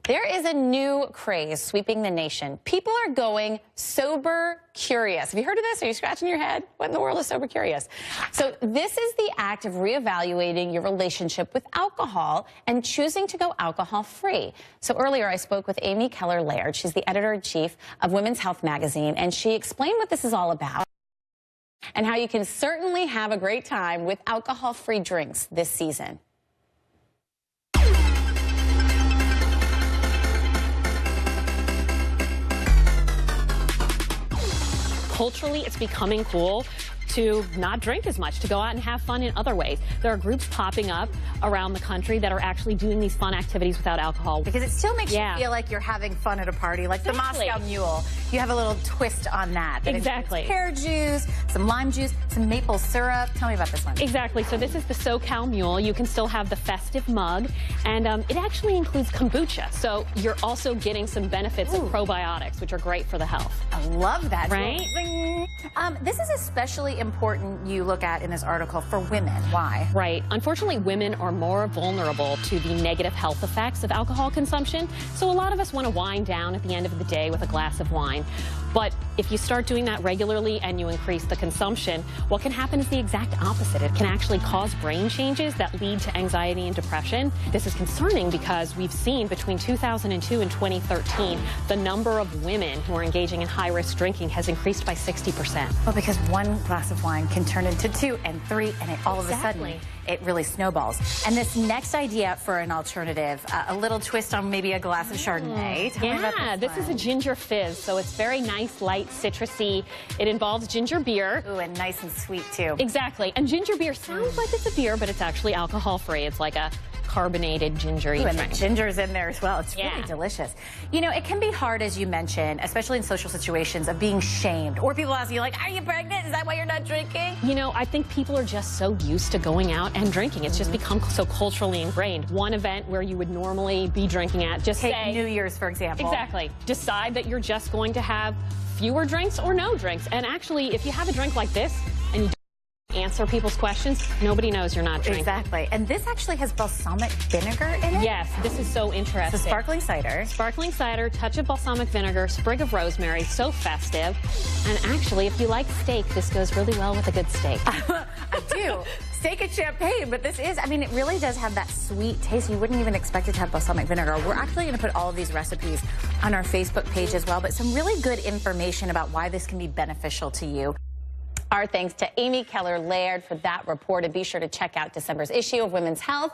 There is a new craze sweeping the nation. People are going sober curious. Have you heard of this? Are you scratching your head? What in the world is sober curious? So this is the act of reevaluating your relationship with alcohol and choosing to go alcohol-free. So earlier I spoke with Keller Laird. She's the editor-in-chief of Women's Health magazine, and she explained what this is all about and how you can certainly have a great time with alcohol-free drinks this season. Culturally, it's becoming cool to not drink as much, to go out and have fun in other ways. There are groups popping up around the country that are actually doing these fun activities without alcohol. Because it still makes you feel like you're having fun at a party, like the Moscow Mule. You have a little twist on that. Exactly. Pear juice, some lime juice, some maple syrup. Tell me about this one. Exactly. So this is the SoCal Mule. You can still have the festive mug, and it actually includes kombucha. So you're also getting some benefits of probiotics, which are great for the health. I love that. Right? This is especially important, you look at in this article, for women. Why? Right. Unfortunately, women are more vulnerable to the negative health effects of alcohol consumption. So a lot of us want to wind down at the end of the day with a glass of wine. But if you start doing that regularly and you increase the consumption, what can happen is the exact opposite. It can actually cause brain changes that lead to anxiety and depression. This is concerning because we've seen between 2002 and 2013, the number of women who are engaging in high-risk drinking has increased by 60%. Well, because one glass of wine can turn into 2 and 3, and all of a sudden, it really snowballs. And this next idea for an alternative, a little twist on maybe a glass of Chardonnay. Tell me about this is a ginger fizz, so it's very nice, light, citrusy. It involves ginger beer. Ooh, and nice and sweet, too. Exactly. And ginger beer sounds like it's a beer, but it's actually alcohol-free. It's like a carbonated gingery drink. And the ginger's in there as well. It's really delicious. You know, it can be hard, as you mentioned, especially in social situations, of being shamed. Or people ask you, like, are you pregnant? Is that why you're not drinking? You know, I think people are just so used to going out and drinking. It's just become so culturally ingrained. One event where you would normally be drinking at, just Take say... New Year's, for example. Exactly. Decide that you're just going to have fewer drinks or no drinks. And actually, if you have a drink like this and you answer people's questions, nobody knows you're not drinking. Exactly. And this actually has balsamic vinegar in it? Yes, this is so interesting. So sparkling cider. Sparkling cider, touch of balsamic vinegar, sprig of rosemary, so festive. And actually, if you like steak, this goes really well with a good steak. I do. Steak and champagne, but this is, I mean, it really does have that sweet taste. You wouldn't even expect it to have balsamic vinegar. We're actually going to put all of these recipes on our Facebook page as well, but some really good information about why this can be beneficial to you. Our thanks to Keller Laird for that report, and be sure to check out December's issue of Women's Health.